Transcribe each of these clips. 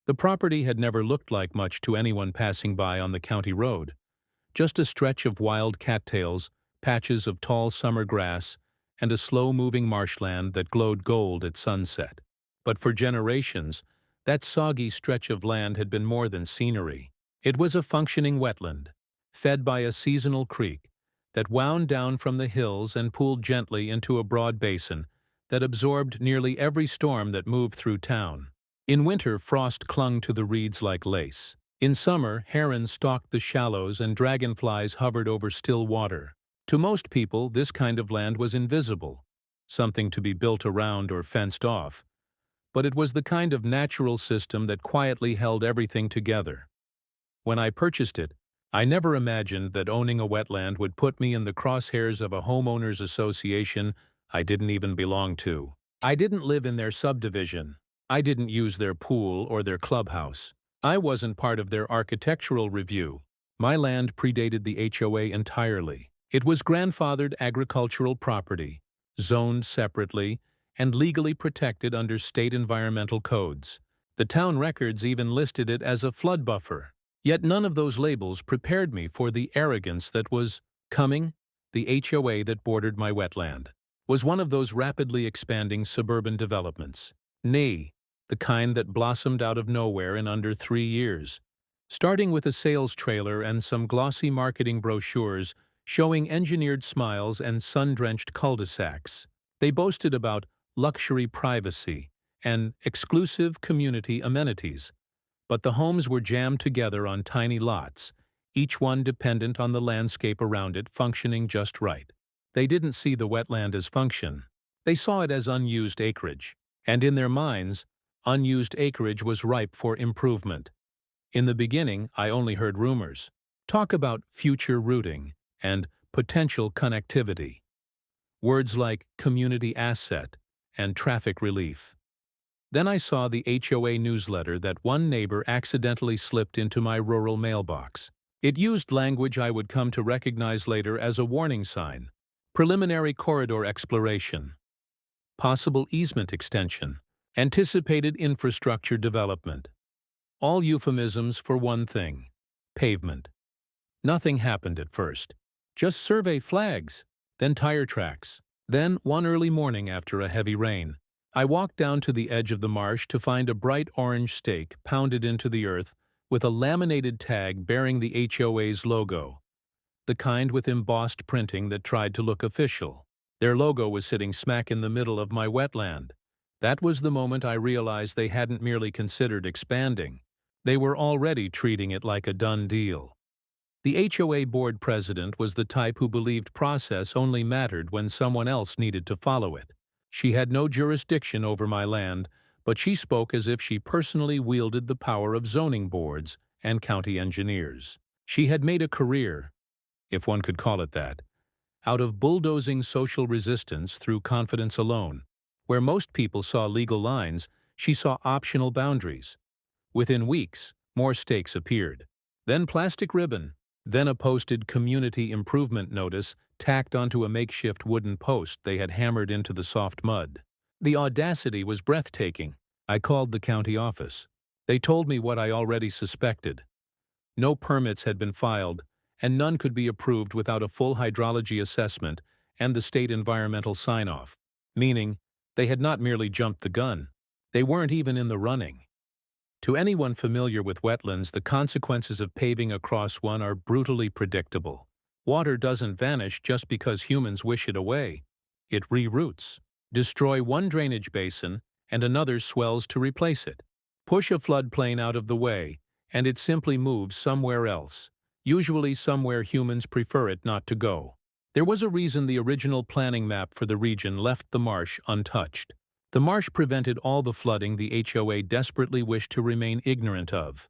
The property had never looked like much to anyone passing by on the county road, just a stretch of wild cattails, patches of tall summer grass, and a slow-moving marshland that glowed gold at sunset. But for generations, that soggy stretch of land had been more than scenery. It was a functioning wetland, fed by a seasonal creek that wound down from the hills and pooled gently into a broad basin that absorbed nearly every storm that moved through town. In winter, frost clung to the reeds like lace. In summer, herons stalked the shallows and dragonflies hovered over still water. To most people, this kind of land was invisible, something to be built around or fenced off. But it was the kind of natural system that quietly held everything together. When I purchased it, I never imagined that owning a wetland would put me in the crosshairs of a homeowners association I didn't even belong to. I didn't live in their subdivision. I didn't use their pool or their clubhouse. I wasn't part of their architectural review. My land predated the HOA entirely. It was grandfathered agricultural property, zoned separately, and legally protected under state environmental codes. The town records even listed it as a flood buffer. Yet none of those labels prepared me for the arrogance that was coming. The HOA that bordered my wetland was one of those rapidly expanding suburban developments. Nay, the kind that blossomed out of nowhere in under 3 years. Starting with a sales trailer and some glossy marketing brochures showing engineered smiles and sun-drenched cul-de-sacs. They boasted about luxury privacy and exclusive community amenities. But the homes were jammed together on tiny lots, each one dependent on the landscape around it functioning just right. They didn't see the wetland as function. They saw it as unused acreage. And in their minds, unused acreage was ripe for improvement. In the beginning, I only heard rumors. Talk about future routing and potential connectivity. Words like community asset and traffic relief. Then I saw the HOA newsletter that one neighbor accidentally slipped into my rural mailbox. It used language I would come to recognize later as a warning sign. Preliminary corridor exploration. Possible easement extension. Anticipated infrastructure development. All euphemisms for one thing: pavement. Nothing happened at first. Just survey flags, then tire tracks. Then, one early morning after a heavy rain, I walked down to the edge of the marsh to find a bright orange stake pounded into the earth with a laminated tag bearing the HOA's logo, the kind with embossed printing that tried to look official. Their logo was sitting smack in the middle of my wetland. That was the moment I realized they hadn't merely considered expanding. They were already treating it like a done deal. The HOA board president was the type who believed process only mattered when someone else needed to follow it. She had no jurisdiction over my land, but she spoke as if she personally wielded the power of zoning boards and county engineers. She had made a career, if one could call it that, out of bulldozing social resistance through confidence alone. Where most people saw legal lines, she saw optional boundaries. Within weeks, more stakes appeared. Then plastic ribbon. Then a posted community improvement notice tacked onto a makeshift wooden post they had hammered into the soft mud. The audacity was breathtaking. I called the county office. They told me what I already suspected. No permits had been filed, and none could be approved without a full hydrology assessment and the state environmental sign-off. Meaning, they had not merely jumped the gun. They weren't even in the running. To anyone familiar with wetlands, the consequences of paving across one are brutally predictable. Water doesn't vanish just because humans wish it away. It reroutes. Destroy one drainage basin, and another swells to replace it. Push a floodplain out of the way, and it simply moves somewhere else, usually somewhere humans prefer it not to go. There was a reason the original planning map for the region left the marsh untouched. The marsh prevented all the flooding the HOA desperately wished to remain ignorant of.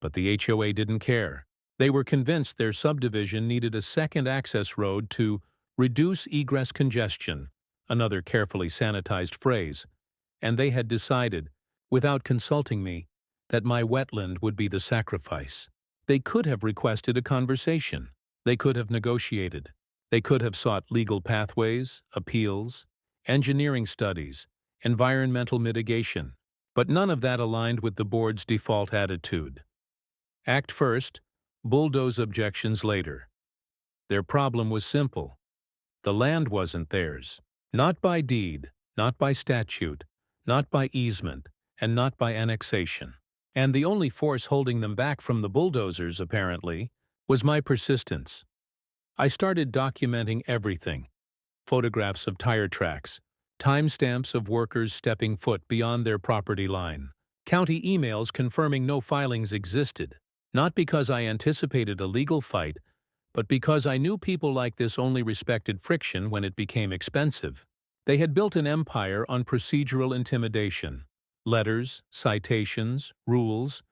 But the HOA didn't care. They were convinced their subdivision needed a second access road to reduce egress congestion, another carefully sanitized phrase, and they had decided, without consulting me, that my wetland would be the sacrifice. They could have requested a conversation. They could have negotiated. They could have sought legal pathways, appeals, engineering studies, environmental mitigation. But none of that aligned with the board's default attitude. Act first, bulldoze objections later. Their problem was simple. The land wasn't theirs. Not by deed, not by statute, not by easement, and not by annexation. And the only force holding them back from the bulldozers, apparently, was my persistence. I started documenting everything. Photographs of tire tracks, timestamps of workers stepping foot beyond their property line, county emails confirming no filings existed, not because I anticipated a legal fight, but because I knew people like this only respected friction when it became expensive. They had built an empire on procedural intimidation, letters, citations, rules,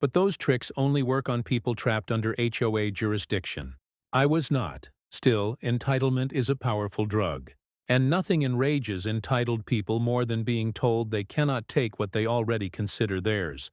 but those tricks only work on people trapped under HOA jurisdiction. I was not. Still, entitlement is a powerful drug. And nothing enrages entitled people more than being told they cannot take what they already consider theirs.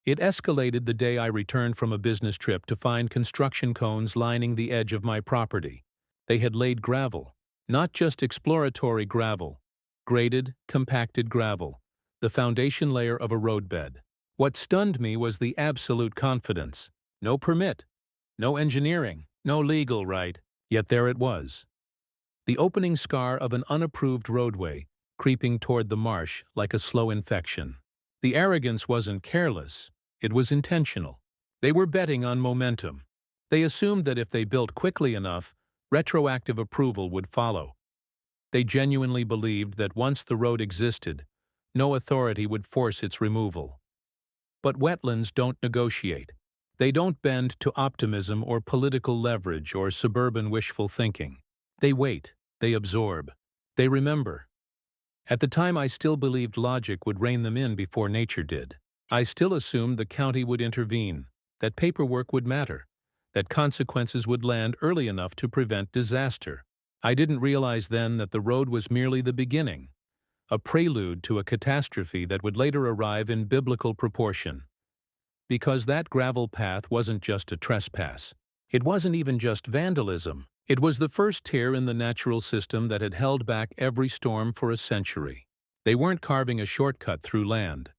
It escalated the day I returned from a business trip to find construction cones lining the edge of my property. They had laid gravel, not just exploratory gravel, graded, compacted gravel, the foundation layer of a roadbed. What stunned me was the absolute confidence. No permit, no engineering, no legal right, yet there it was. The opening scar of an unapproved roadway, creeping toward the marsh like a slow infection. The arrogance wasn't careless, it was intentional. They were betting on momentum. They assumed that if they built quickly enough, retroactive approval would follow. They genuinely believed that once the road existed, no authority would force its removal. But wetlands don't negotiate. They don't bend to optimism or political leverage or suburban wishful thinking. They wait, they absorb, they remember. At the time I still believed logic would rein them in before nature did. I still assumed the county would intervene, that paperwork would matter, that consequences would land early enough to prevent disaster. I didn't realize then that the road was merely the beginning, a prelude to a catastrophe that would later arrive in biblical proportion. Because that gravel path wasn't just a trespass. It wasn't even just vandalism. It was the first tear in the natural system that had held back every storm for a century. They weren't carving a shortcut through land.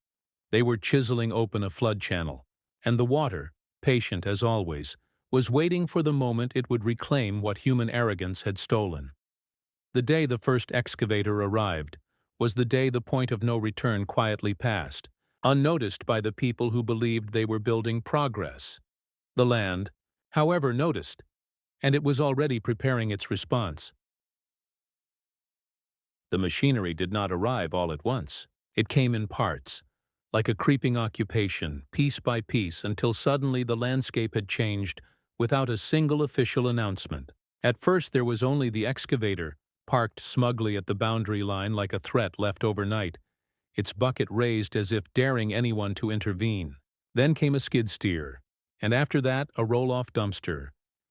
They were chiseling open a flood channel, and the water, patient as always, was waiting for the moment it would reclaim what human arrogance had stolen. The day the first excavator arrived was the day the point of no return quietly passed, unnoticed by the people who believed they were building progress. The land, however, noticed, and it was already preparing its response. The machinery did not arrive all at once. It came in parts, like a creeping occupation, piece by piece, until suddenly the landscape had changed without a single official announcement. At first there was only the excavator, parked smugly at the boundary line like a threat left overnight, its bucket raised as if daring anyone to intervene. Then came a skid steer, and after that a roll-off dumpster,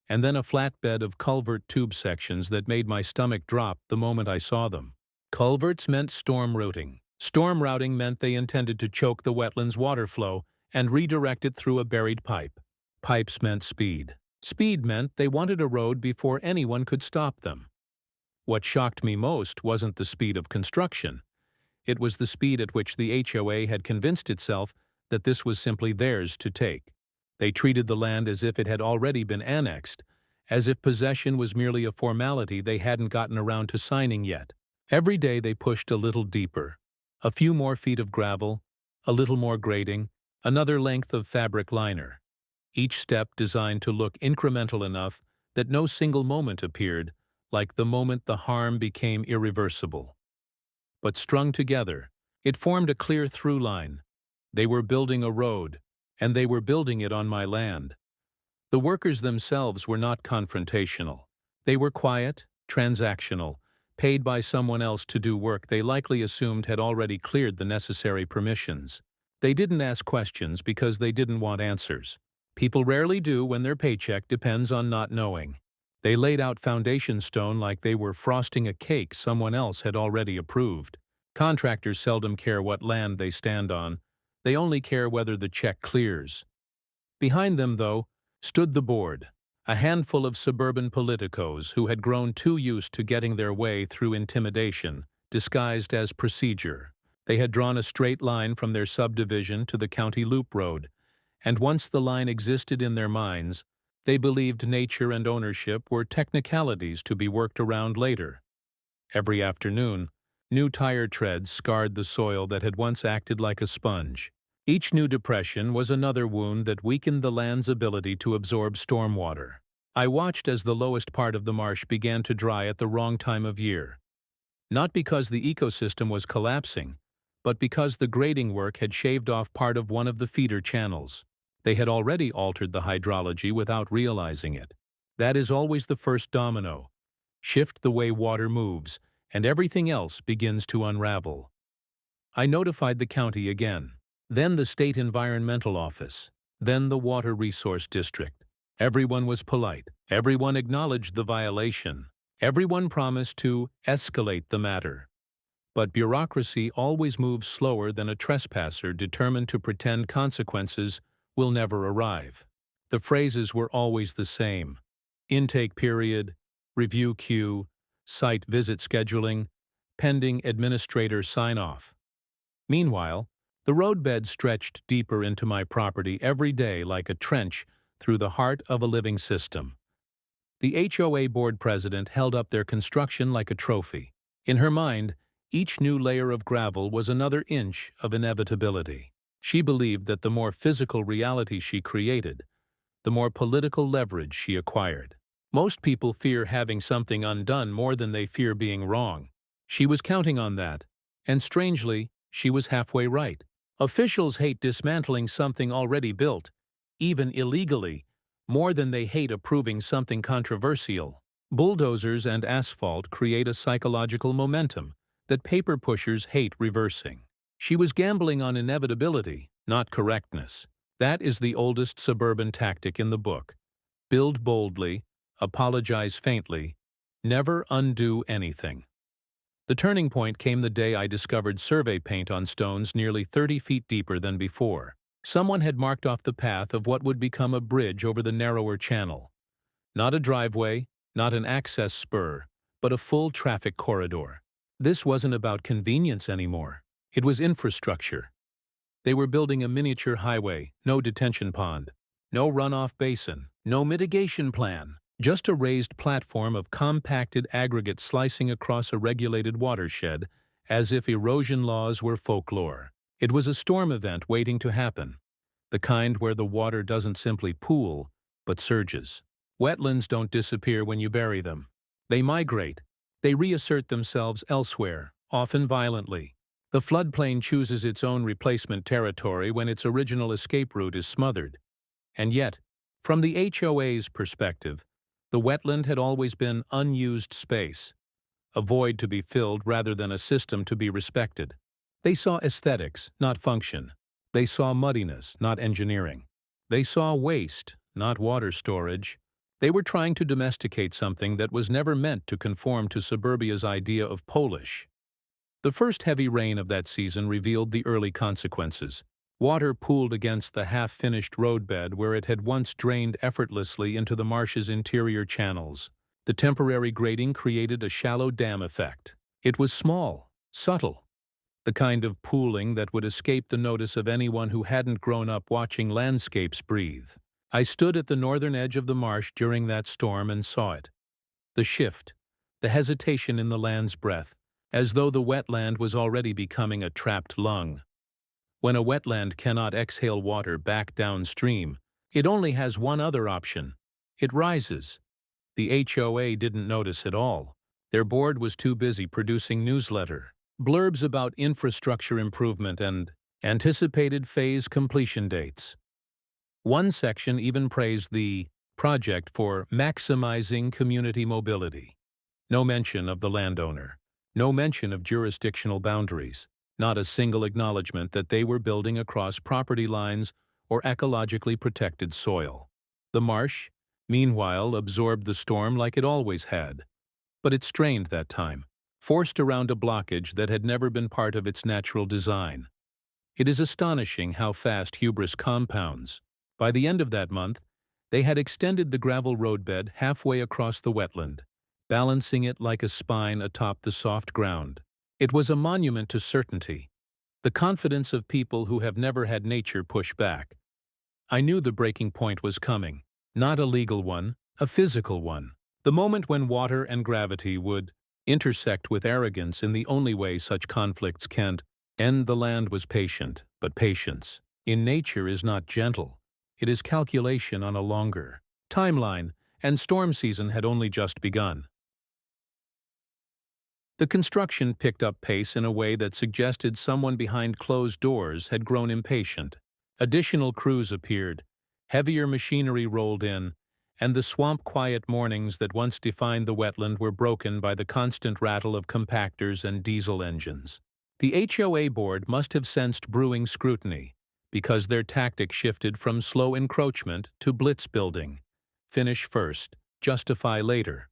and then a flatbed of culvert tube sections that made my stomach drop the moment I saw them. Culverts meant storm routing. Storm routing meant they intended to choke the wetland's water flow and redirect it through a buried pipe. Pipes meant speed. Speed meant they wanted a road before anyone could stop them. What shocked me most wasn't the speed of construction. It was the speed at which the HOA had convinced itself that this was simply theirs to take. They treated the land as if it had already been annexed, as if possession was merely a formality they hadn't gotten around to signing yet. Every day they pushed a little deeper. A few more feet of gravel, a little more grading, another length of fabric liner. Each step designed to look incremental enough that no single moment appeared like the moment the harm became irreversible. But strung together, it formed a clear through line. They were building a road, and they were building it on my land. The workers themselves were not confrontational. They were quiet, transactional, paid by someone else to do work they likely assumed had already cleared the necessary permissions. They didn't ask questions because they didn't want answers. People rarely do when their paycheck depends on not knowing. They laid out foundation stone like they were frosting a cake someone else had already approved. Contractors seldom care what land they stand on. They only care whether the check clears. Behind them, though, stood the board, a handful of suburban politicos who had grown too used to getting their way through intimidation, disguised as procedure. They had drawn a straight line from their subdivision to the county loop road, and once the line existed in their minds, they believed nature and ownership were technicalities to be worked around later. Every afternoon, new tire treads scarred the soil that had once acted like a sponge. Each new depression was another wound that weakened the land's ability to absorb stormwater. I watched as the lowest part of the marsh began to dry at the wrong time of year. Not because the ecosystem was collapsing, but because the grading work had shaved off part of one of the feeder channels. They had already altered the hydrology without realizing it. That is always the first domino. Shift the way water moves, and everything else begins to unravel. I notified the county again, then the state environmental office, then the water resource district. Everyone was polite. Everyone acknowledged the violation. Everyone promised to escalate the matter. But bureaucracy always moves slower than a trespasser determined to pretend consequences will never arrive. The phrases were always the same: intake period, review queue, site visit scheduling, pending administrator sign-off. Meanwhile, the roadbed stretched deeper into my property every day like a trench through the heart of a living system. The HOA board president held up their construction like a trophy. In her mind, each new layer of gravel was another inch of inevitability. She believed that the more physical reality she created, the more political leverage she acquired. Most people fear having something undone more than they fear being wrong. She was counting on that, and strangely, she was halfway right. Officials hate dismantling something already built, even illegally, more than they hate approving something controversial. Bulldozers and asphalt create a psychological momentum that paper pushers hate reversing. She was gambling on inevitability, not correctness. That is the oldest suburban tactic in the book. Build boldly, apologize faintly, never undo anything. The turning point came the day I discovered survey paint on stones nearly 30 feet deeper than before. Someone had marked off the path of what would become a bridge over the narrower channel. Not a driveway, not an access spur, but a full traffic corridor. This wasn't about convenience anymore. It was infrastructure. They were building a miniature highway, no detention pond, no runoff basin, no mitigation plan, just a raised platform of compacted aggregate slicing across a regulated watershed, as if erosion laws were folklore. It was a storm event waiting to happen, the kind where the water doesn't simply pool, but surges. Wetlands don't disappear when you bury them. They migrate. They reassert themselves elsewhere, often violently. The floodplain chooses its own replacement territory when its original escape route is smothered. And yet, from the HOA's perspective, the wetland had always been unused space, a void to be filled rather than a system to be respected. They saw aesthetics, not function. They saw muddiness, not engineering. They saw waste, not water storage. They were trying to domesticate something that was never meant to conform to suburbia's idea of Polish. The first heavy rain of that season revealed the early consequences. Water pooled against the half-finished roadbed where it had once drained effortlessly into the marsh's interior channels. The temporary grading created a shallow dam effect. It was small, subtle, the kind of pooling that would escape the notice of anyone who hadn't grown up watching landscapes breathe. I stood at the northern edge of the marsh during that storm and saw it. The shift, the hesitation in the land's breath, as though the wetland was already becoming a trapped lung. When a wetland cannot exhale water back downstream, it only has one other option. It rises. The HOA didn't notice at all. Their board was too busy producing newsletter blurbs about infrastructure improvement and anticipated phase completion dates. One section even praised the project for maximizing community mobility. No mention of the landowner. No mention of jurisdictional boundaries. Not a single acknowledgement that they were building across property lines or ecologically protected soil. The marsh, meanwhile, absorbed the storm like it always had. But it strained that time, forced around a blockage that had never been part of its natural design. It is astonishing how fast hubris compounds. By the end of that month, they had extended the gravel roadbed halfway across the wetland, balancing it like a spine atop the soft ground. It was a monument to certainty, the confidence of people who have never had nature push back. I knew the breaking point was coming, not a legal one, a physical one. The moment when water and gravity would intersect with arrogance in the only way such conflicts can end. The land was patient, but patience in nature is not gentle. It is calculation on a longer timeline, and storm season had only just begun. The construction picked up pace in a way that suggested someone behind closed doors had grown impatient. Additional crews appeared, heavier machinery rolled in, and the swamp-quiet mornings that once defined the wetland were broken by the constant rattle of compactors and diesel engines. The HOA board must have sensed brewing scrutiny, because their tactic shifted from slow encroachment to blitz building. Finish first, justify later.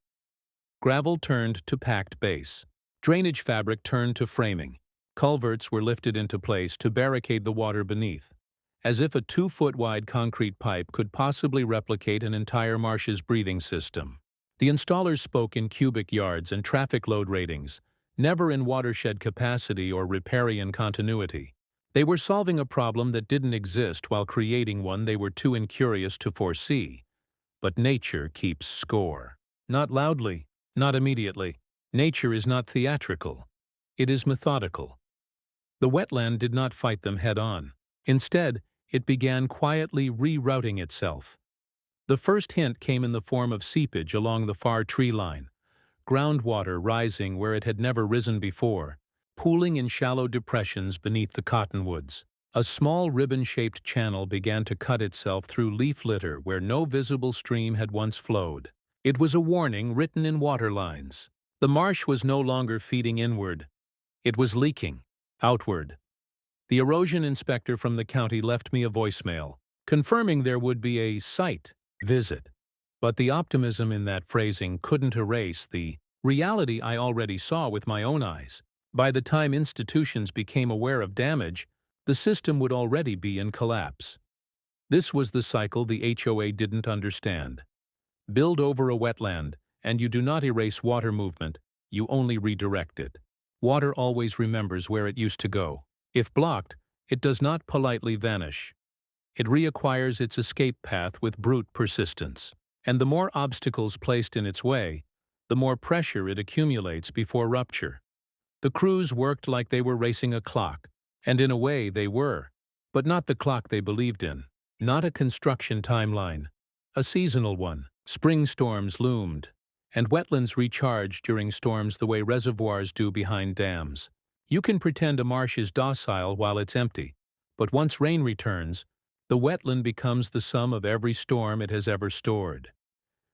Gravel turned to packed base. Drainage fabric turned to framing. Culverts were lifted into place to barricade the water beneath, as if a 2-foot-wide concrete pipe could possibly replicate an entire marsh's breathing system. The installers spoke in cubic yards and traffic load ratings, never in watershed capacity or riparian continuity. They were solving a problem that didn't exist while creating one they were too incurious to foresee. But nature keeps score. Not loudly, not immediately. Nature is not theatrical. It is methodical. The wetland did not fight them head-on. Instead, it began quietly rerouting itself. The first hint came in the form of seepage along the far tree line, groundwater rising where it had never risen before, pooling in shallow depressions beneath the cottonwoods. A small ribbon-shaped channel began to cut itself through leaf litter where no visible stream had once flowed. It was a warning written in water lines. The marsh was no longer feeding inward. It was leaking outward. The erosion inspector from the county left me a voicemail, confirming there would be a site visit. But the optimism in that phrasing couldn't erase the reality I already saw with my own eyes. By the time institutions became aware of damage, the system would already be in collapse. This was the cycle the HOA didn't understand. Build over a wetland, and you do not erase water movement, you only redirect it. Water always remembers where it used to go. If blocked, it does not politely vanish. It reacquires its escape path with brute persistence. And the more obstacles placed in its way, the more pressure it accumulates before rupture. The crews worked like they were racing a clock, and in a way they were, but not the clock they believed in. Not a construction timeline, a seasonal one. Spring storms loomed, and wetlands recharge during storms the way reservoirs do behind dams. You can pretend a marsh is docile while it's empty, but once rain returns, the wetland becomes the sum of every storm it has ever stored.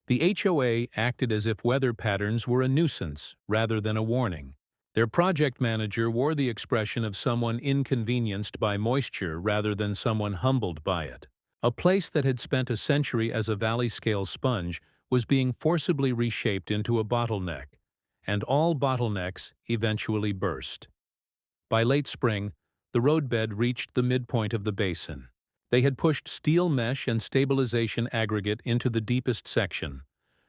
The HOA acted as if weather patterns were a nuisance rather than a warning. Their project manager wore the expression of someone inconvenienced by moisture rather than someone humbled by it. A place that had spent a century as a valley-scale sponge was being forcibly reshaped into a bottleneck, and all bottlenecks eventually burst. By late spring, the roadbed reached the midpoint of the basin. They had pushed steel mesh and stabilization aggregate into the deepest section,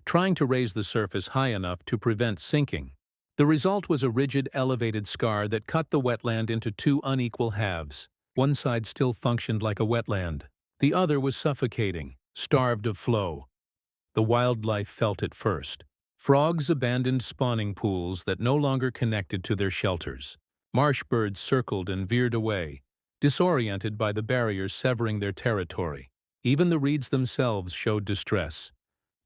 trying to raise the surface high enough to prevent sinking. The result was a rigid, elevated scar that cut the wetland into two unequal halves. One side still functioned like a wetland. The other was suffocating, starved of flow. The wildlife felt it first. Frogs abandoned spawning pools that no longer connected to their shelters. Marsh birds circled and veered away, disoriented by the barriers severing their territory. Even the reeds themselves showed distress,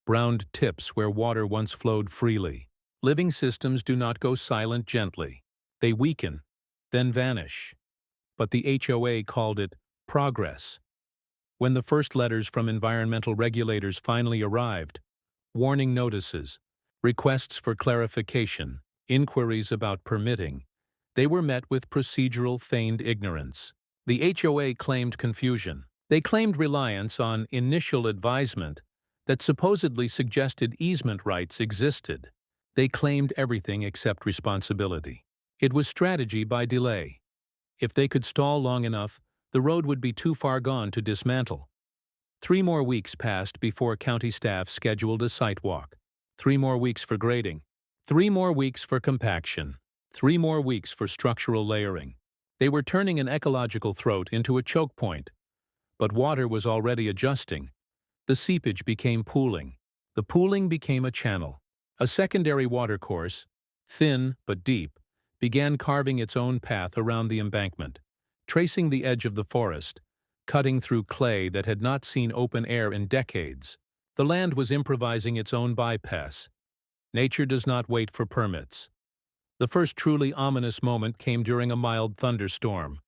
browned tips where water once flowed freely. Living systems do not go silent gently. They weaken, then vanish. But the HOA called it progress. When the first letters from environmental regulators finally arrived, warning notices, requests for clarification, inquiries about permitting, they were met with procedural feigned ignorance. The HOA claimed confusion. They claimed reliance on initial advisement that supposedly suggested easement rights existed. They claimed everything except responsibility. It was strategy by delay. If they could stall long enough, the road would be too far gone to dismantle. 3 more weeks passed before county staff scheduled a site walk. 3 more weeks for grading. 3 more weeks for compaction. 3 more weeks for structural layering. They were turning an ecological throat into a choke point, but water was already adjusting. The seepage became pooling. The pooling became a channel. A secondary watercourse, thin but deep, began carving its own path around the embankment, tracing the edge of the forest, cutting through clay that had not seen open air in decades. The land was improvising its own bypass. Nature does not wait for permits. The first truly ominous moment came during a mild thunderstorm.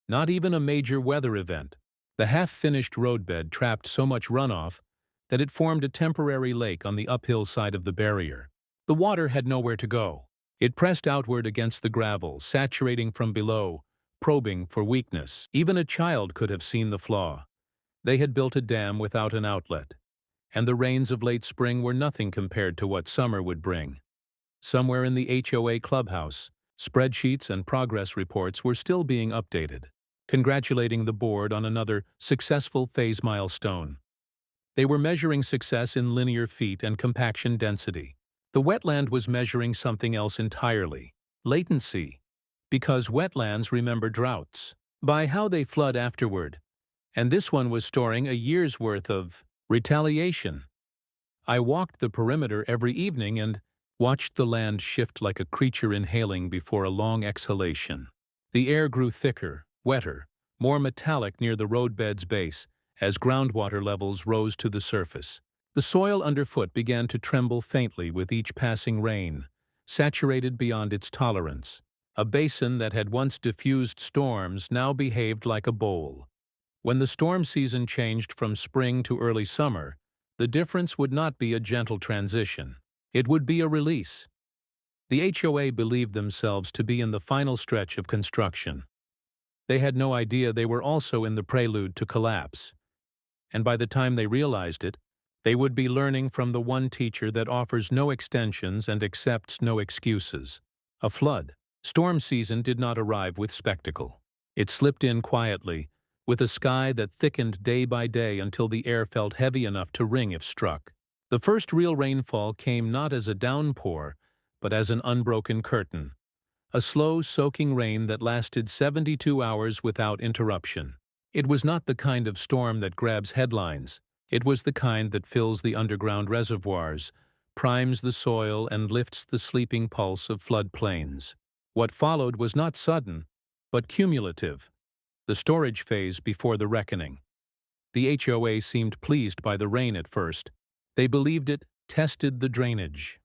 Not even a major weather event. The half-finished roadbed trapped so much runoff that it formed a temporary lake on the uphill side of the barrier. The water had nowhere to go. It pressed outward against the gravel, saturating from below, probing for weakness. Even a child could have seen the flaw. They had built a dam without an outlet, and the rains of late spring were nothing compared to what summer would bring. Somewhere in the HOA clubhouse, spreadsheets and progress reports were still being updated, congratulating the board on another successful phase milestone. They were measuring success in linear feet and compaction density. The wetland was measuring something else entirely: latency, because wetlands remember droughts by how they flood afterward, and this one was storing a year's worth of retaliation. I walked the perimeter every evening and watched the land shift like a creature inhaling before a long exhalation. The air grew thicker, wetter, more metallic near the roadbed's base as groundwater levels rose to the surface. The soil underfoot began to tremble faintly with each passing rain, saturated beyond its tolerance. A basin that had once diffused storms now behaved like a bowl. When the storm season changed from spring to early summer, the difference would not be a gentle transition. It would be a release. The HOA believed themselves to be in the final stretch of construction. They had no idea they were also in the prelude to collapse. And by the time they realized it, they would be learning from the one teacher that offers no extensions and accepts no excuses. A flood. Storm season did not arrive with spectacle. It slipped in quietly, with a sky that thickened day by day until the air felt heavy enough to ring if struck. The first real rainfall came not as a downpour, but as an unbroken curtain. A slow, soaking rain that lasted 72 hours without interruption. It was not the kind of storm that grabs headlines. It was the kind that fills the underground reservoirs, primes the soil, and lifts the sleeping pulse of floodplains. What followed was not sudden, but cumulative. The storage phase before the reckoning. The HOA seemed pleased by the rain at first. They believed it tested the drainage.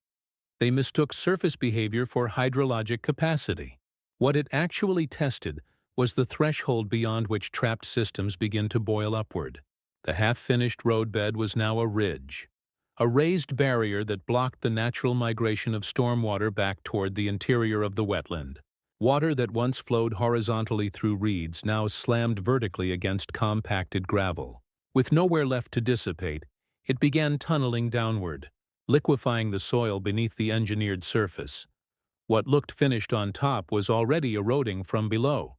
They mistook surface behavior for hydrologic capacity. What it actually tested was the threshold beyond which trapped systems begin to boil upward. The half-finished roadbed was now a ridge, a raised barrier that blocked the natural migration of stormwater back toward the interior of the wetland. Water that once flowed horizontally through reeds now slammed vertically against compacted gravel. With nowhere left to dissipate, it began tunneling downward, liquefying the soil beneath the engineered surface. What looked finished on top was already eroding from below.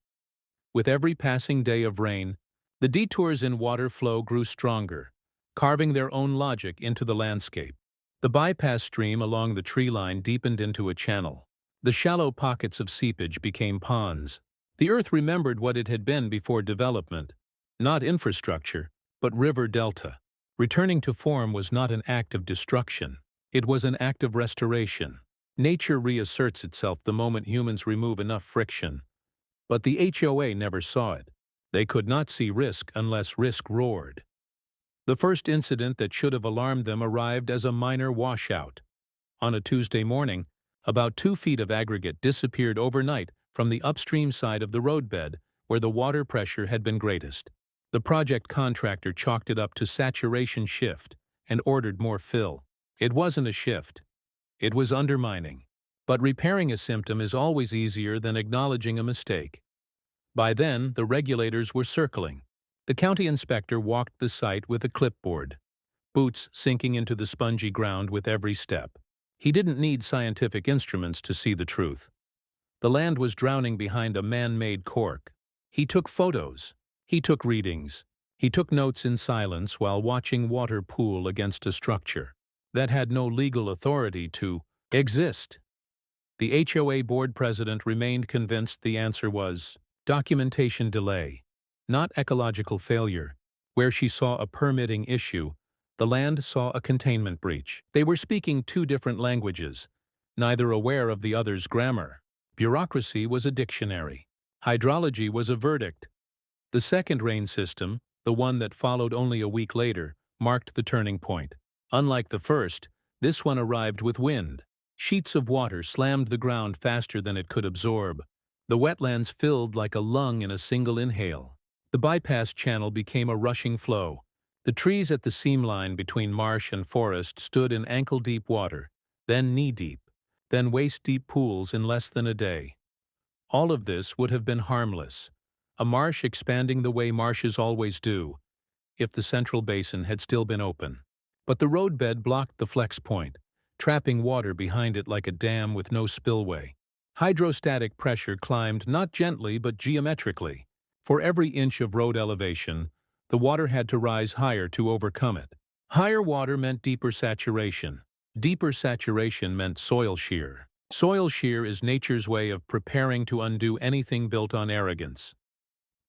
With every passing day of rain, the detours in water flow grew stronger, carving their own logic into the landscape. The bypass stream along the tree line deepened into a channel. The shallow pockets of seepage became ponds. The earth remembered what it had been before development, not infrastructure, but river delta. Returning to form was not an act of destruction. It was an act of restoration. Nature reasserts itself the moment humans remove enough friction. But the HOA never saw it. They could not see risk unless risk roared. The first incident that should have alarmed them arrived as a minor washout. On a Tuesday morning, about 2 feet of aggregate disappeared overnight from the upstream side of the roadbed where the water pressure had been greatest. The project contractor chalked it up to saturation shift and ordered more fill. It wasn't a shift. It was undermining. But repairing a symptom is always easier than acknowledging a mistake. By then, the regulators were circling. The county inspector walked the site with a clipboard, boots sinking into the spongy ground with every step. He didn't need scientific instruments to see the truth. The land was drowning behind a man-made cork. He took photos. He took readings. He took notes in silence while watching water pool against a structure that had no legal authority to exist. The HOA board president remained convinced the answer was Documentation delay, not ecological failure. Where she saw a permitting issue, the land saw a containment breach. They were speaking two different languages, neither aware of the other's grammar. Bureaucracy was a dictionary. Hydrology was a verdict. The second rain system, the one that followed only a week later, marked the turning point. Unlike the first, this one arrived with wind. Sheets of water slammed the ground faster than it could absorb. The wetlands filled like a lung in a single inhale. The bypass channel became a rushing flow. The trees at the seam line between marsh and forest stood in ankle-deep water, then knee-deep, then waist-deep pools in less than a day. All of this would have been harmless, a marsh expanding the way marshes always do, if the central basin had still been open. But the roadbed blocked the flex point, trapping water behind it like a dam with no spillway. Hydrostatic pressure climbed not gently but geometrically. For every inch of road elevation, the water had to rise higher to overcome it. Higher water meant deeper saturation. Deeper saturation meant soil shear. Soil shear is nature's way of preparing to undo anything built on arrogance.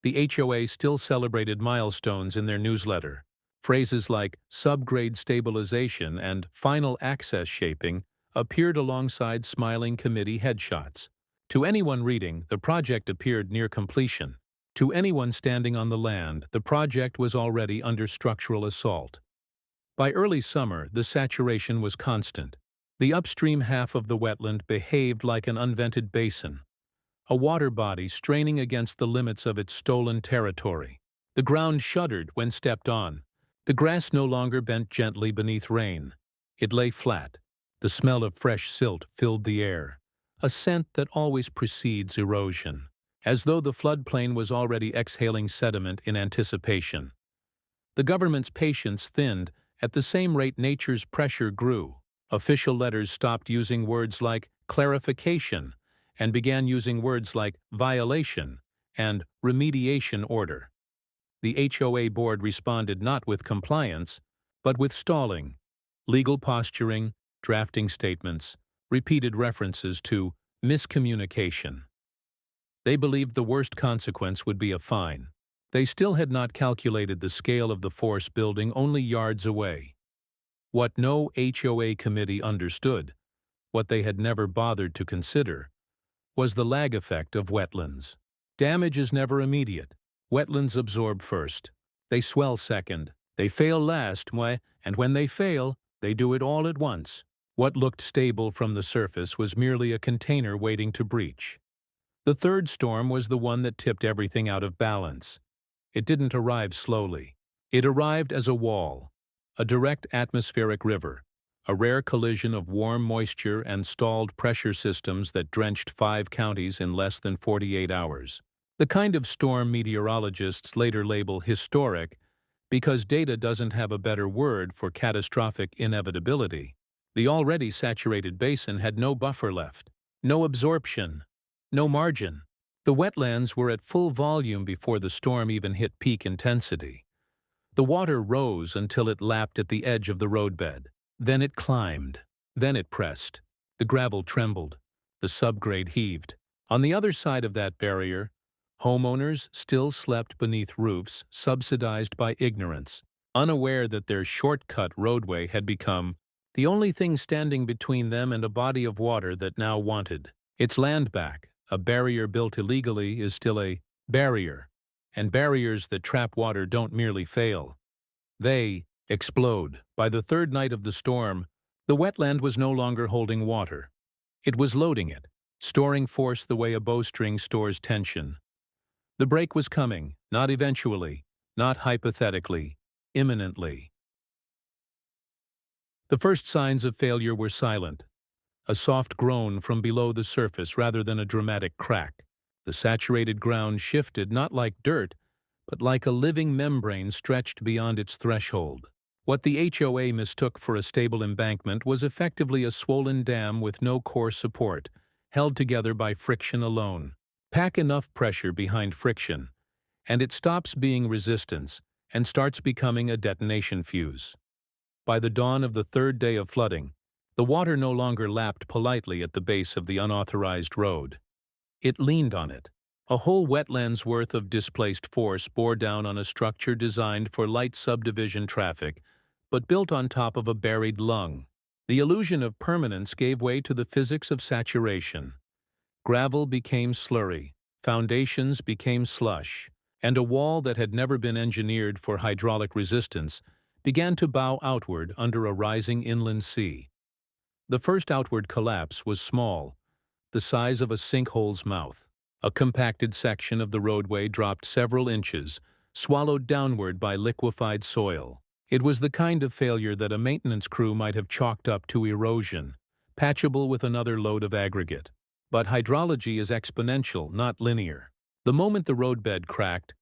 The HOA still celebrated milestones in their newsletter. Phrases like subgrade stabilization and final access shaping appeared alongside smiling committee headshots. To anyone reading, the project appeared near completion. To anyone standing on the land, the project was already under structural assault. By early summer, the saturation was constant. The upstream half of the wetland behaved like an unvented basin, a water body straining against the limits of its stolen territory. The ground shuddered when stepped on. The grass no longer bent gently beneath rain. It lay flat. The smell of fresh silt filled the air, a scent that always precedes erosion, as though the floodplain was already exhaling sediment in anticipation. The government's patience thinned at the same rate nature's pressure grew. Official letters stopped using words like clarification and began using words like violation and remediation order. The HOA board responded not with compliance, but with stalling, legal posturing, drafting statements, repeated references to miscommunication. They believed the worst consequence would be a fine. They still had not calculated the scale of the force building only yards away. What no HOA committee understood, what they had never bothered to consider, was the lag effect of wetlands. Damage is never immediate. Wetlands absorb first. They swell second. They fail last, and when they fail, they do it all at once. What looked stable from the surface was merely a container waiting to breach. The third storm was the one that tipped everything out of balance. It didn't arrive slowly. It arrived as a wall, a direct atmospheric river, a rare collision of warm moisture and stalled pressure systems that drenched 5 counties in less than 48 hours. The kind of storm meteorologists later label historic because data doesn't have a better word for catastrophic inevitability. The already saturated basin had no buffer left, no absorption, no margin. The wetlands were at full volume before the storm even hit peak intensity. The water rose until it lapped at the edge of the roadbed. Then it climbed. Then it pressed. The gravel trembled. The subgrade heaved. On the other side of that barrier, homeowners still slept beneath roofs subsidized by ignorance, unaware that their shortcut roadway had become the only thing standing between them and a body of water that now wanted its land back. A barrier built illegally is still a barrier, and barriers that trap water don't merely fail. They explode. By the third night of the storm, the wetland was no longer holding water. It was loading it, storing force the way a bowstring stores tension. The break was coming, not eventually, not hypothetically, imminently. The first signs of failure were silent, a soft groan from below the surface rather than a dramatic crack. The saturated ground shifted not like dirt, but like a living membrane stretched beyond its threshold. What the HOA mistook for a stable embankment was effectively a swollen dam with no core support, held together by friction alone. Pack enough pressure behind friction, and it stops being resistance and starts becoming a detonation fuse. By the dawn of the third day of flooding, the water no longer lapped politely at the base of the unauthorized road. It leaned on it. A whole wetland's worth of displaced force bore down on a structure designed for light subdivision traffic, but built on top of a buried lung. The illusion of permanence gave way to the physics of saturation. Gravel became slurry, foundations became slush, and a wall that had never been engineered for hydraulic resistance began to bow outward under a rising inland sea. The first outward collapse was small, the size of a sinkhole's mouth. A compacted section of the roadway dropped several inches, swallowed downward by liquefied soil. It was the kind of failure that a maintenance crew might have chalked up to erosion, patchable with another load of aggregate. But hydrology is exponential, not linear. The moment the roadbed cracked,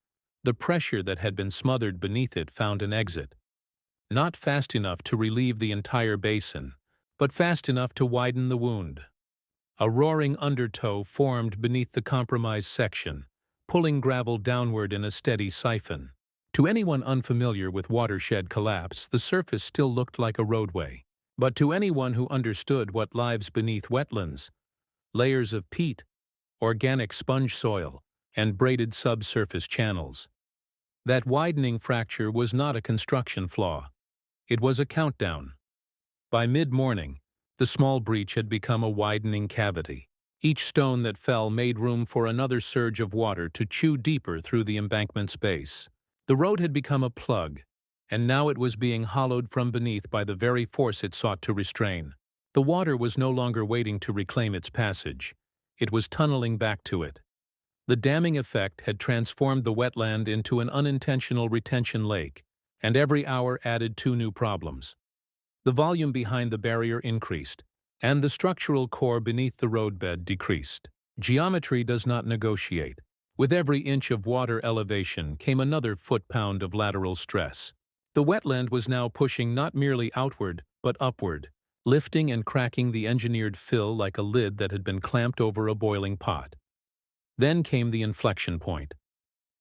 the pressure that had been smothered beneath it found an exit. Not fast enough to relieve the entire basin, but fast enough to widen the wound. A roaring undertow formed beneath the compromised section, pulling gravel downward in a steady siphon. To anyone unfamiliar with watershed collapse, the surface still looked like a roadway. But to anyone who understood what lies beneath wetlands, layers of peat, organic sponge soil, and braided subsurface channels, that widening fracture was not a construction flaw. It was a countdown. By mid-morning, the small breach had become a widening cavity. Each stone that fell made room for another surge of water to chew deeper through the embankment's base. The road had become a plug, and now it was being hollowed from beneath by the very force it sought to restrain. The water was no longer waiting to reclaim its passage. It was tunneling back to it. The damming effect had transformed the wetland into an unintentional retention lake, and every hour added two new problems. The volume behind the barrier increased, and the structural core beneath the roadbed decreased. Geometry does not negotiate. With every inch of water elevation came another foot-pound of lateral stress. The wetland was now pushing not merely outward, but upward, lifting and cracking the engineered fill like a lid that had been clamped over a boiling pot. Then came the inflection point.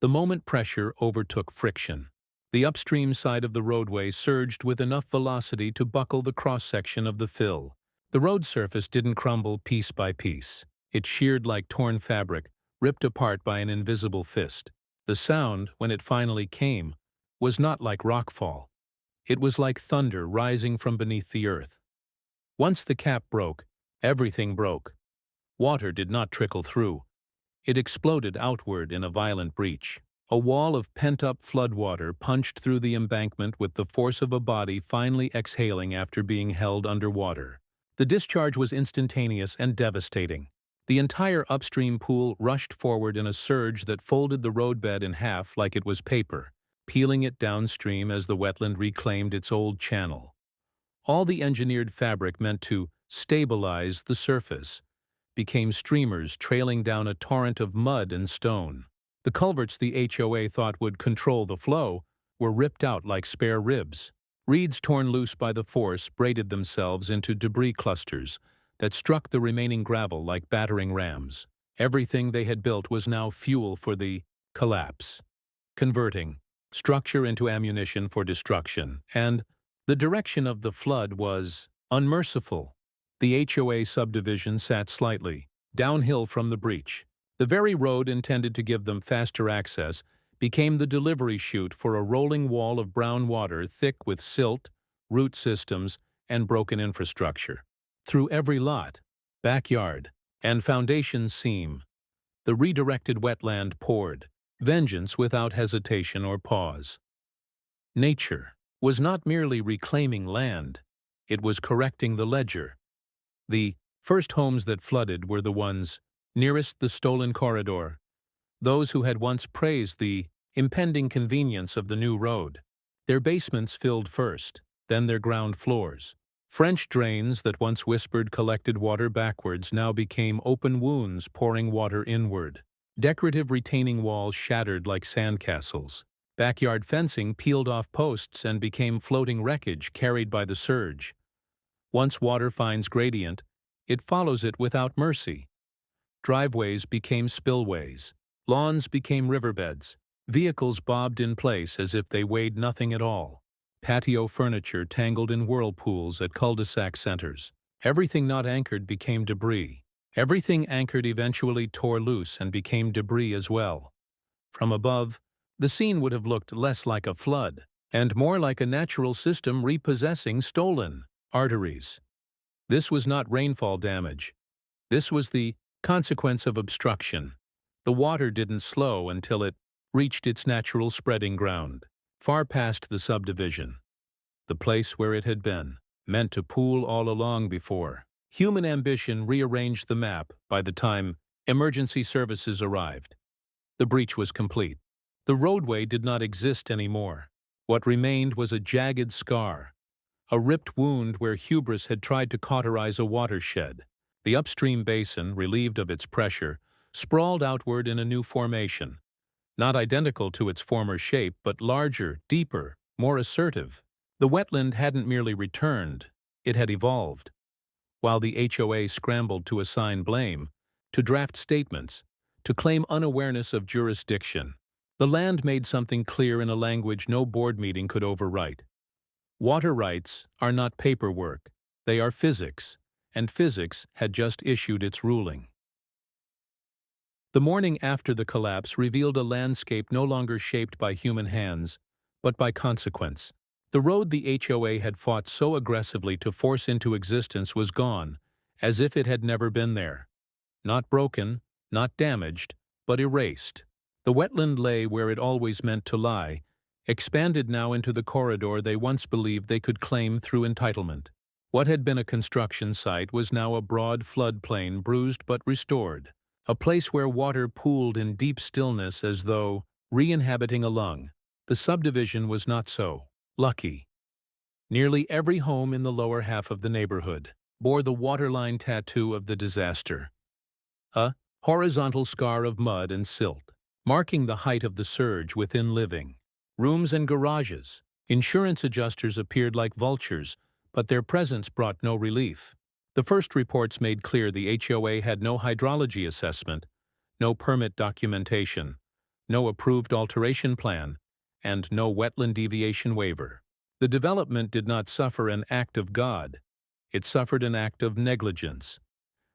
The moment pressure overtook friction. The upstream side of the roadway surged with enough velocity to buckle the cross-section of the fill. The road surface didn't crumble piece by piece. It sheared like torn fabric, ripped apart by an invisible fist. The sound, when it finally came, was not like rockfall. It was like thunder rising from beneath the earth. Once the cap broke, everything broke. Water did not trickle through. It exploded outward in a violent breach. A wall of pent-up floodwater punched through the embankment with the force of a body finally exhaling after being held underwater. The discharge was instantaneous and devastating. The entire upstream pool rushed forward in a surge that folded the roadbed in half like it was paper, peeling it downstream as the wetland reclaimed its old channel. All the engineered fabric meant to stabilize the surface became streamers trailing down a torrent of mud and stone. The culverts the HOA thought would control the flow were ripped out like spare ribs. Reeds torn loose by the force braided themselves into debris clusters that struck the remaining gravel like battering rams. Everything they had built was now fuel for the collapse, converting structure into ammunition for destruction, and the direction of the flood was unmerciful. The HOA subdivision sat slightly downhill from the breach. The very road intended to give them faster access became the delivery chute for a rolling wall of brown water thick with silt, root systems, and broken infrastructure. Through every lot, backyard, and foundation seam, the redirected wetland poured, vengeance without hesitation or pause. Nature was not merely reclaiming land, it was correcting the ledger. The first homes that flooded were the ones nearest the stolen corridor, those who had once praised the impending convenience of the new road. Their basements filled first, then their ground floors. French drains that once whispered collected water backwards now became open wounds pouring water inward. Decorative retaining walls shattered like sandcastles. Backyard fencing peeled off posts and became floating wreckage carried by the surge. Once water finds gradient, it follows it without mercy. Driveways became spillways. Lawns became riverbeds. Vehicles bobbed in place as if they weighed nothing at all. Patio furniture tangled in whirlpools at cul-de-sac centers. Everything not anchored became debris. Everything anchored eventually tore loose and became debris as well. From above, the scene would have looked less like a flood and more like a natural system repossessing stolen arteries. This was not rainfall damage. This was the consequence of obstruction. The water didn't slow until it reached its natural spreading ground, far past the subdivision, the place where it had been, meant to pool all along before. Human ambition rearranged the map by the time emergency services arrived. The breach was complete. The roadway did not exist anymore. What remained was a jagged scar, a ripped wound where hubris had tried to cauterize a watershed. The upstream basin, relieved of its pressure, sprawled outward in a new formation, not identical to its former shape, but larger, deeper, more assertive. The wetland hadn't merely returned, it had evolved. While the HOA scrambled to assign blame, to draft statements, to claim unawareness of jurisdiction, the land made something clear in a language no board meeting could overwrite. Water rights are not paperwork, they are physics, and physics had just issued its ruling. The morning after the collapse revealed a landscape no longer shaped by human hands, but by consequence. The road the HOA had fought so aggressively to force into existence was gone, as if it had never been there. Not broken, not damaged, but erased. The wetland lay where it always meant to lie, expanded now into the corridor they once believed they could claim through entitlement. What had been a construction site was now a broad floodplain, bruised but restored, a place where water pooled in deep stillness as though re-inhabiting a lung. The subdivision was not so lucky. Nearly every home in the lower half of the neighborhood bore the waterline tattoo of the disaster, a horizontal scar of mud and silt, marking the height of the surge within living rooms and garages. Insurance adjusters appeared like vultures, but their presence brought no relief. The first reports made clear the HOA had no hydrology assessment, no permit documentation, no approved alteration plan, and no wetland deviation waiver. The development did not suffer an act of God, it suffered an act of negligence.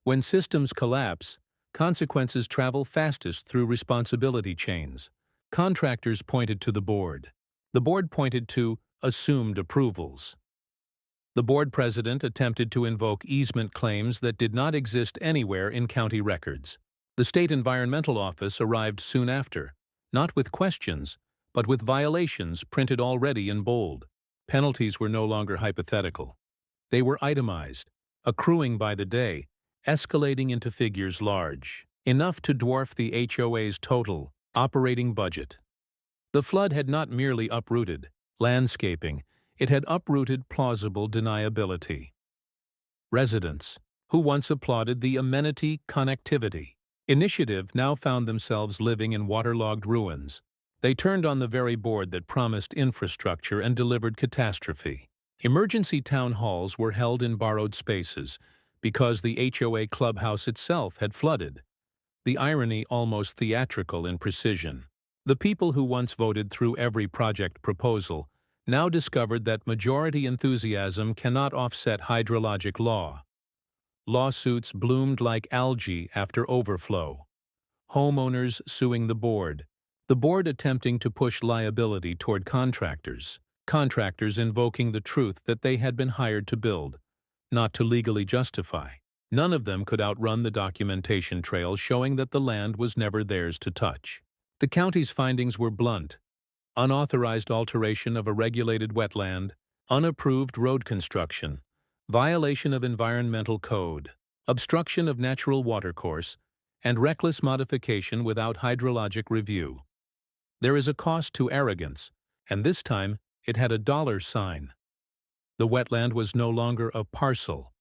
When systems collapse, consequences travel fastest through responsibility chains. Contractors pointed to the board. The board pointed to assumed approvals. The board president attempted to invoke easement claims that did not exist anywhere in county records. The state environmental office arrived soon after, not with questions, but with violations printed already in bold. Penalties were no longer hypothetical. They were itemized, accruing by the day, escalating into figures large, enough to dwarf the HOA's total operating budget. The flood had not merely uprooted landscaping, it had uprooted plausible deniability. Residents, who once applauded the amenity connectivity initiative, now found themselves living in waterlogged ruins. They turned on the very board that promised infrastructure and delivered catastrophe. Emergency town halls were held in borrowed spaces because the HOA clubhouse itself had flooded. The irony almost theatrical in precision. The people who once voted through every project proposal now discovered that majority enthusiasm cannot offset hydrologic law. Lawsuits bloomed like algae after overflow. Homeowners suing the board attempting to push liability toward contractors, contractors invoking the truth that they had been hired to build, not to legally justify. None of them could outrun the documentation trail showing that the land was never theirs to touch. The county's findings were blunt: unauthorized alteration of a regulated wetland, unapproved road construction, violation of environmental code, obstruction of natural watercourse, and reckless modification without hydrologic review. There is a cost to arrogance, and this time it had a dollar sign. The wetland was no longer a parcel.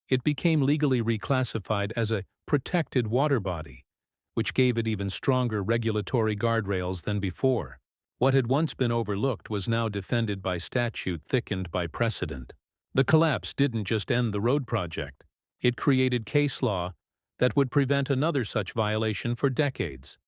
It became legally reclassified as a protected water body, which gave it even stronger regulatory guardrails than before. What had once been overlooked was now defended by statute thickened by precedent. The collapse didn't just end the road project. It created case law that would prevent another such violation for decades.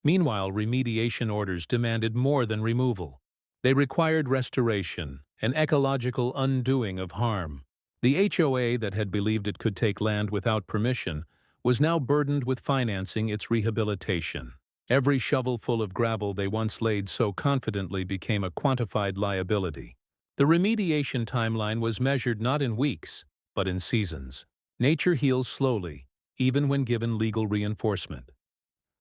Meanwhile, remediation orders demanded more than removal. They required restoration, an ecological undoing of harm. The HOA that had believed it could take land without permission was now burdened with financing its rehabilitation. Every shovelful of gravel they once laid so confidently became a quantified liability. The remediation timeline was measured not in weeks, but in seasons. Nature heals slowly, even when given legal reinforcement.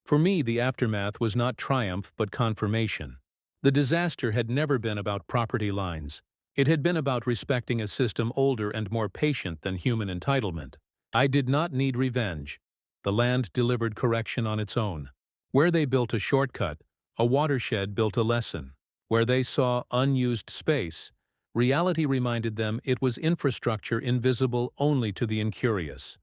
For me, the aftermath was not triumph but confirmation. The disaster had never been about property lines. It had been about respecting a system older and more patient than human entitlement. I did not need revenge. The land delivered correction on its own. Where they built a shortcut, a watershed built a lesson. Where they saw unused space, reality reminded them it was infrastructure invisible only to the incurious.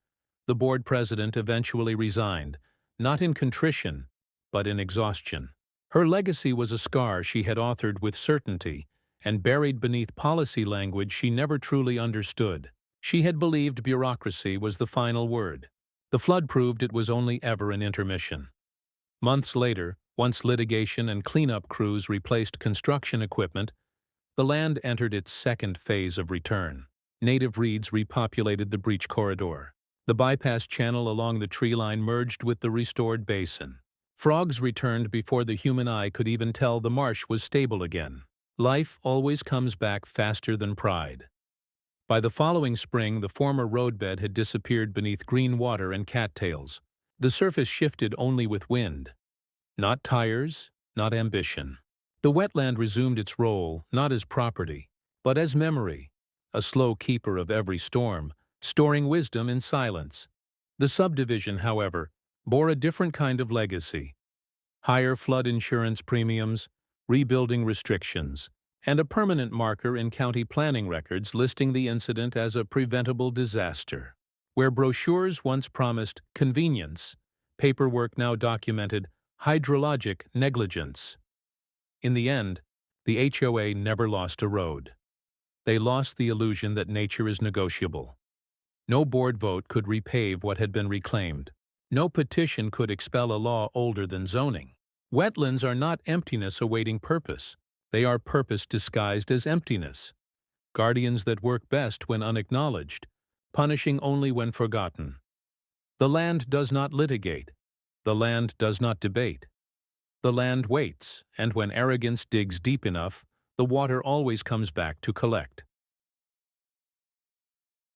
The board president eventually resigned, not in contrition, but in exhaustion. Her legacy was a scar she had authored with certainty, and buried beneath policy language she never truly understood. She had believed bureaucracy was the final word. The flood proved it was only ever an intermission. Months later, once litigation and cleanup crews replaced construction equipment, the land entered its second phase of return. Native reeds repopulated the breach corridor. The bypass channel along the tree line merged with the restored basin. Frogs returned before the human eye could even tell the marsh was stable again. Life always comes back faster than pride. By the following spring, the former roadbed had disappeared beneath green water and cattails. The surface shifted only with wind. Not tires, not ambition. The wetland resumed its role, not as property, but as memory, a slow keeper of every storm, storing wisdom in silence. The subdivision, however, bore a different kind of legacy. Higher flood insurance premiums, rebuilding restrictions, and a permanent marker in county planning records listing the incident as a preventable disaster. Where brochures once promised convenience, paperwork now documented hydrologic negligence. In the end, the HOA never lost a road. They lost the illusion that nature is negotiable. No board vote could repave what had been reclaimed. No petition could expel a law older than zoning. Wetlands are not emptiness awaiting purpose. They are purpose disguised as emptiness. Guardians that work best when unacknowledged, punishing only when forgotten. The land does not litigate. The land does not debate. The land waits, and when arrogance digs deep enough, the water always comes back to collect.